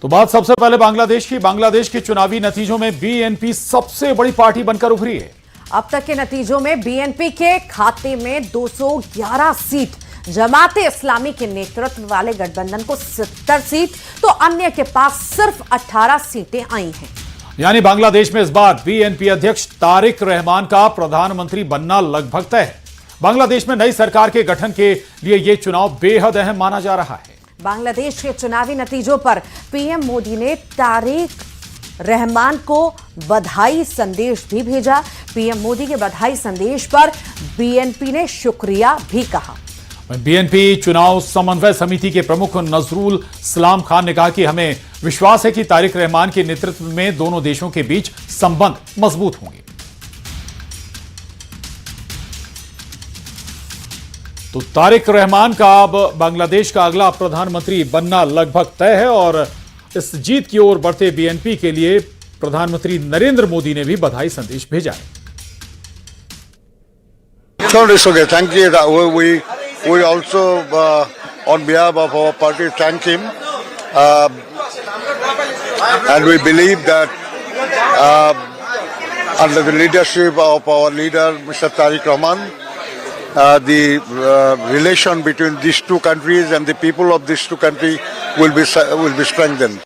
तो बात सबसे पहले बांग्लादेश के चुनावी नतीजों में बीएनपी सबसे बड़ी पार्टी बनकर उभरी है। अब तक के नतीजों में बीएनपी के खाते में 211 सीट, जमाते इस्लामी के नेतृत्व वाले गठबंधन को 70 सीट, तो अन्य के पास सिर्फ 18 सीटें आई हैं। यानी बांग्लादेश में इस बार बीएनपी अध्यक्ष तारिक रहमान का प्रधानमंत्री बनना लगभग तय है। बांग्लादेश में नई सरकार के गठन के लिए यह चुनाव बेहद अहम माना जा रहा है। बांग्लादेश के चुनावी नतीजों पर पीएम मोदी ने तारिक रहमान को बधाई संदेश भी भेजा। पीएम मोदी के बधाई संदेश पर बीएनपी ने शुक्रिया भी कहा। बीएनपी चुनाव समन्वय समिति के प्रमुख नजरुल सलाम खान ने कहा कि हमें विश्वास है कि तारिक रहमान के नेतृत्व में दोनों देशों के बीच संबंध मजबूत होंगे। तो तारिक रहमान का अब बांग्लादेश का अगला प्रधानमंत्री बनना लगभग तय है और इस जीत की ओर बढ़ते बीएनपी के लिए प्रधानमंत्री नरेंद्र मोदी ने भी बधाई संदेश भेजा है। Thank you. We also, on behalf of our party, thank him, and we believe that under the leadership of our leader, Mr. Tariq Rahman, the relation between these two countries and the people of these two countries will be strengthened.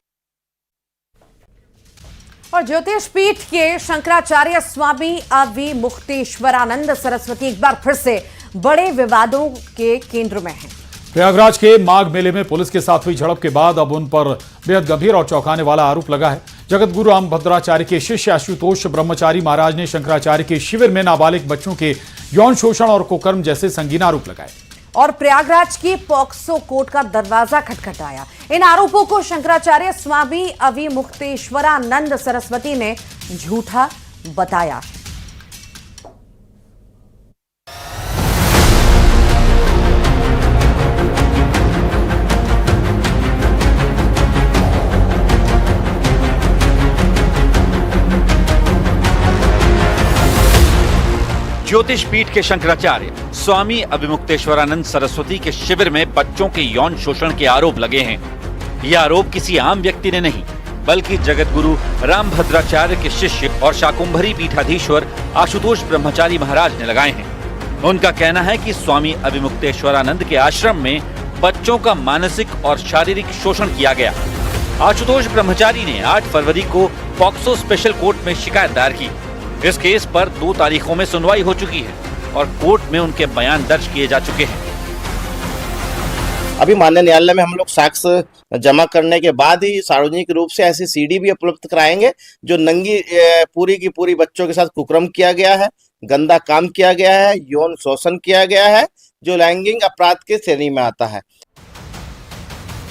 और ज्योतिष पीठ के शंकराचार्य स्वामी अविमुक्तेश्वरानंद सरस्वती एक बार फिर से बड़े विवादों के केंद्र में हैं। प्रयागराज के माघ मेले में पुलिस के साथ हुई झड़प के बाद अब उन पर बेहद गंभीर और चौंकाने वाला आरोप लगा है। जगत गुरु रामभद्राचार्य के शिष्य आशुतोष ब्रह्मचारी महाराज ने शंकराचार्य के शिविर में नाबालिग बच्चों के यौन शोषण और कुकर्म जैसे संगीन आरोप लगाए और प्रयागराज की पॉक्सो कोर्ट का दरवाजा खटखटाया। इन आरोपों को शंकराचार्य स्वामी अविमुक्तेश्वरानंद सरस्वती ने झूठा बताया। ज्योतिष पीठ के शंकराचार्य स्वामी अविमुक्तेश्वरानंद सरस्वती के शिविर में बच्चों के यौन शोषण के आरोप लगे हैं। यह आरोप किसी आम व्यक्ति ने नहीं, बल्कि जगत गुरु रामभद्राचार्य के शिष्य और शाकुंभरी पीठाधीश्वर आशुतोष ब्रह्मचारी महाराज ने लगाए हैं। उनका कहना है कि स्वामी अविमुक्तेश्वरानंद के आश्रम में बच्चों का मानसिक और शारीरिक शोषण किया गया। आशुतोष ब्रह्मचारी ने 8 फरवरी को पॉक्सो स्पेशल कोर्ट में शिकायत दायर की। इस केस पर 2 तारीखों में सुनवाई हो चुकी है और कोर्ट में उनके बयान दर्ज किए जा चुके हैं। अभी माननीय न्यायालय में हम लोग साक्ष्य जमा करने के बाद ही सार्वजनिक रूप से ऐसी सीडी भी उपलब्ध कराएंगे जो नंगी पूरी की पूरी बच्चों के साथ कुकर्म किया गया है, गंदा काम किया गया है, यौन शोषण किया गया है, जो लैंगिक अपराध की श्रेणी में आता है।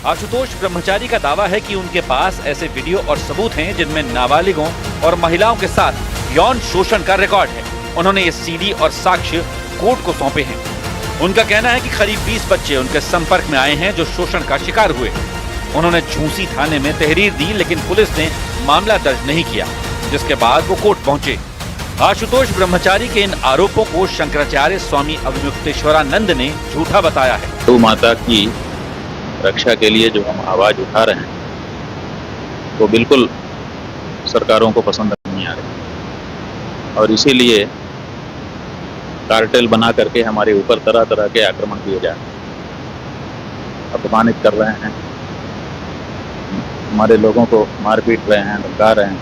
आशुतोष ब्रह्मचारी का दावा है कि उनके पास ऐसे वीडियो और सबूत हैं जिनमें नाबालिगों और महिलाओं के साथ यौन शोषण का रिकॉर्ड है। उन्होंने ये सीडी और साक्ष्य कोर्ट को सौंपे हैं। उनका कहना है कि करीब 20 बच्चे उनके संपर्क में आए हैं जो शोषण का शिकार हुए। उन्होंने झूसी थाने में तहरीर दी, लेकिन पुलिस ने मामला दर्ज नहीं किया, जिसके बाद वो कोर्ट पहुंचे। आशुतोष ब्रह्मचारी के इन आरोपों को शंकराचार्य स्वामी अविमुक्तेश्वरानंद ने झूठा बताया है। गौ माता की रक्षा के लिए जो हम आवाज उठा रहे हैं वो बिल्कुल सरकारों को पसंद नहीं आ रही और इसीलिए कार्टेल बना करके हमारे ऊपर तरह तरह के आक्रमण किए जा रहे हैं, अपमानित कर रहे हैं, हमारे लोगों को मार पीट रहे हैं, धमका रहे हैं।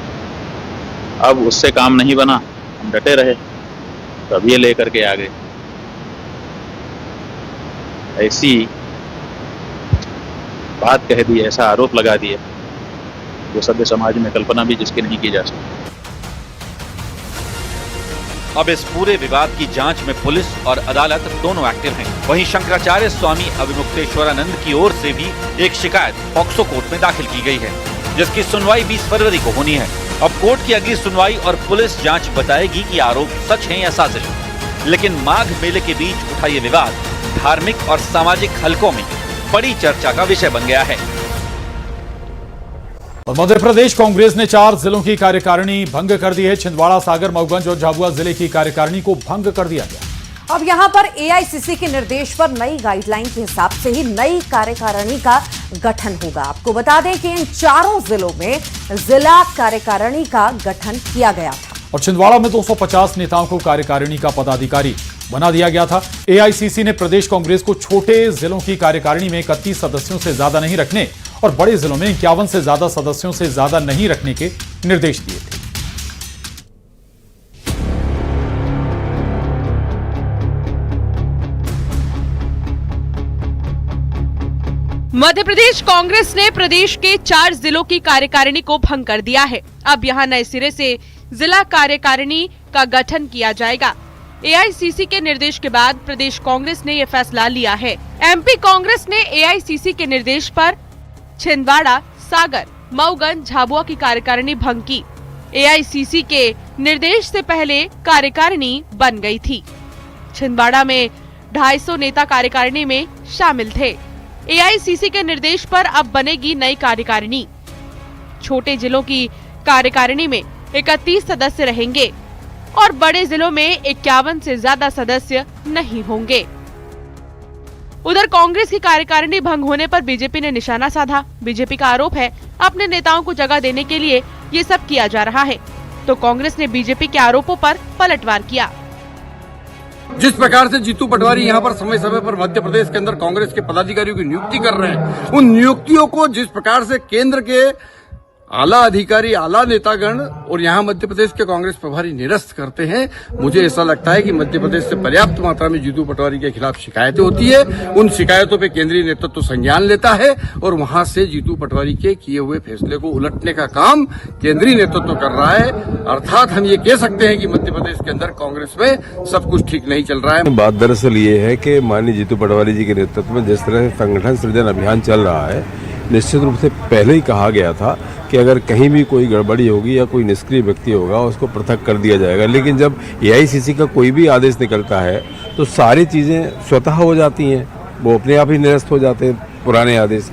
अब उससे काम नहीं बना, हम डटे रहे, तब ये लेकर के आ गए। ऐसी बात कह दी, ऐसा आरोप लगा दिया जो सभ्य समाज में कल्पना भी जिसकी नहीं की जा सकती। अब इस पूरे विवाद की जांच में पुलिस और अदालत दोनों एक्टिव हैं। वहीं शंकराचार्य स्वामी अविमुक्तेश्वरानंद की ओर से भी एक शिकायत पॉक्सो कोर्ट में दाखिल की गई है, जिसकी सुनवाई 20 फरवरी को होनी है। अब कोर्ट की अगली सुनवाई और पुलिस जांच बताएगी कि आरोप सच हैं या साजिश। लेकिन माघ मेले के बीच उठा ये विवाद धार्मिक और सामाजिक हलकों में बड़ी चर्चा का विषय बन गया है। और मध्य प्रदेश कांग्रेस ने 4 जिलों की कार्यकारिणी भंग कर दी है। छिंदवाड़ा, सागर, मऊगंज और झाबुआ जिले की कार्यकारिणी को भंग कर दिया गया। अब यहां पर एआईसीसी के निर्देश पर नई गाइडलाइन के हिसाब से ही नई कार्यकारिणी का गठन होगा। आपको बता दें कि इन चारों जिलों में जिला कार्यकारिणी का गठन किया गया था और छिंदवाड़ा में 250 नेताओं को कार्यकारिणी का पदाधिकारी बना दिया गया था। एआईसीसी ने प्रदेश कांग्रेस को छोटे जिलों की कार्यकारिणी में 31 सदस्यों से ज्यादा नहीं रखने और बड़े जिलों में 51 से ज्यादा सदस्यों से ज्यादा नहीं रखने के निर्देश दिए थे। मध्य प्रदेश कांग्रेस ने प्रदेश के 4 जिलों की कार्यकारिणी को भंग कर दिया है। अब यहां नए सिरे से जिला कार्यकारिणी का गठन किया जाएगा। एआईसीसी के निर्देश के बाद प्रदेश कांग्रेस ने यह फैसला लिया है। एमपी कांग्रेस ने एआईसीसी के निर्देश पर छिंदवाड़ा, सागर, मऊगंज, झाबुआ की कार्यकारिणी भंग की। एआईसीसी के निर्देश से पहले कार्यकारिणी बन गई थी। छिंदवाड़ा में 250 नेता कार्यकारिणी में शामिल थे। एआईसीसी के निर्देश पर अब बनेगी नई कार्यकारिणी। छोटे जिलों की कार्यकारिणी में 31 सदस्य रहेंगे और बड़े जिलों में 51 से ज्यादा सदस्य नहीं होंगे। उधर कांग्रेस की कार्यकारिणी भंग होने पर बीजेपी ने निशाना साधा। बीजेपी का आरोप है अपने नेताओं को जगह देने के लिए ये सब किया जा रहा है, तो कांग्रेस ने बीजेपी के आरोपों पर पलटवार किया। जिस प्रकार से जीतू पटवारी यहाँ पर समय समय पर मध्य प्रदेश के अंदर कांग्रेस के पदाधिकारियों की नियुक्ति कर रहे हैं, उन नियुक्तियों को जिस प्रकार से केंद्र के आला अधिकारी, आला नेतागण और यहाँ मध्य प्रदेश के कांग्रेस प्रभारी निरस्त करते हैं, मुझे ऐसा लगता है कि मध्य प्रदेश से पर्याप्त मात्रा में जीतू पटवारी के खिलाफ शिकायतें होती है। उन शिकायतों पे केंद्रीय नेतृत्व संज्ञान लेता है और वहां से जीतू पटवारी के किए हुए फैसले को उलटने का काम केंद्रीय नेतृत्व कर रहा है। अर्थात हम ये कह सकते हैं कि मध्य प्रदेश के अंदर कांग्रेस में सब कुछ ठीक नहीं चल रहा है। बात दरअसल ये है कि माननीय जीतू पटवारी जी के नेतृत्व में जिस तरह से संगठन सृजन अभियान चल रहा है, निश्चित रूप से पहले ही कहा गया था कि अगर कहीं भी कोई गड़बड़ी होगी या कोई निष्क्रिय व्यक्ति होगा उसको पृथक कर दिया जाएगा। लेकिन जब एआईसीसी का कोई भी आदेश निकलता है तो सारी चीजें स्वतः हो जाती हैं, वो अपने आप ही निरस्त हो जाते हैं पुराने आदेश।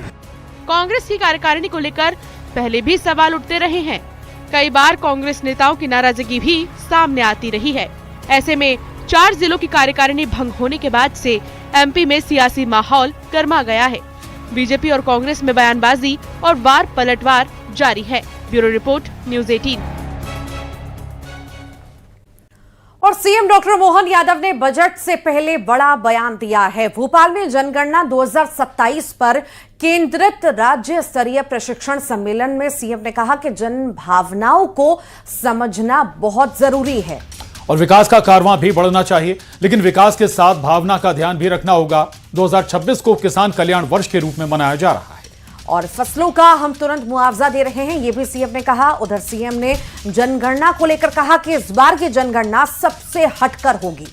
कांग्रेस की कार्यकारिणी को लेकर पहले भी सवाल उठते रहे हैं। कई बार कांग्रेस नेताओं की नाराजगी भी सामने आती रही है। ऐसे में 4 जिलों की कार्यकारिणी भंग होने के बाद से एमपी में सियासी माहौल गर्मा गया है। बीजेपी और कांग्रेस में बयानबाजी और वार पलटवार जारी है। Bureau report, news 18। और सीएम डॉक्टर मोहन यादव ने बजट से पहले बड़ा बयान दिया है। भोपाल में जनगणना 2027 पर केंद्रित राज्य स्तरीय प्रशिक्षण सम्मेलन में सीएम ने कहा कि जन भावनाओं को समझना बहुत जरूरी है और विकास का कारवां भी बढ़ना चाहिए, लेकिन विकास के साथ भावना का ध्यान भी रखना होगा। 2026 को किसान कल्याण वर्ष के रूप में मनाया जा रहा है और फसलों का हम तुरंत मुआवजा दे रहे हैं, ये भी सीएम ने कहा। उधर सीएम ने जनगणना को लेकर कहा कि इस बार की जनगणना सबसे हटकर होगी।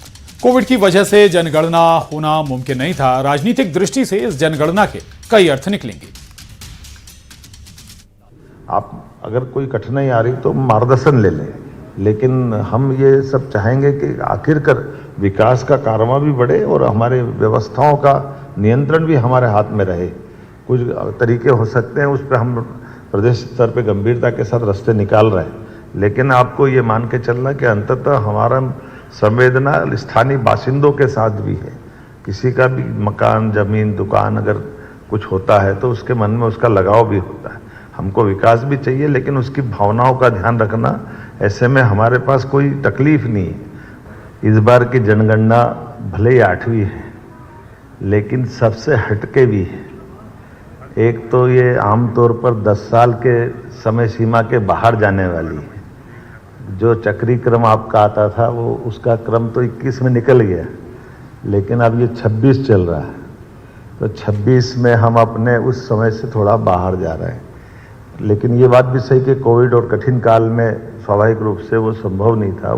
कोविड की वजह से जनगणना होना मुमकिन नहीं था। राजनीतिक दृष्टि से इस जनगणना के कई अर्थ निकलेंगे। आप अगर कोई कठिनाई आ रही तो मार्गदर्शन ले लें, लेकिन हम ये सब चाहेंगे कि आखिरकार विकास का कारवां भी बढ़े और हमारे व्यवस्थाओं का नियंत्रण भी हमारे हाथ में रहे। कुछ तरीके हो सकते हैं, उस पर हम प्रदेश स्तर पे गंभीरता के साथ रास्ते निकाल रहे हैं, लेकिन आपको ये मान के चलना कि अंततः हमारा संवेदना स्थानीय बासिंदों के साथ भी है। किसी का भी मकान, जमीन, दुकान अगर कुछ होता है तो उसके मन में उसका लगाव भी होता है। हमको विकास भी चाहिए, लेकिन उसकी भावनाओं का ध्यान रखना। ऐसे में हमारे पास कोई तकलीफ नहीं है। इस बार की जनगणना भले ही 8वीं है, लेकिन सबसे हटके भी है। एक तो ये आमतौर पर 10 साल के समय सीमा के बाहर जाने वाली है। जो चक्री क्रम आपका आता था वो उसका क्रम तो 21 में निकल गया, लेकिन अब ये 26 चल रहा है, तो 26 में हम अपने उस समय से थोड़ा बाहर जा रहे हैं। लेकिन ये बात भी सही कि कोविड और कठिन काल में स्वाभाविक रूप से वो संभव नहीं था।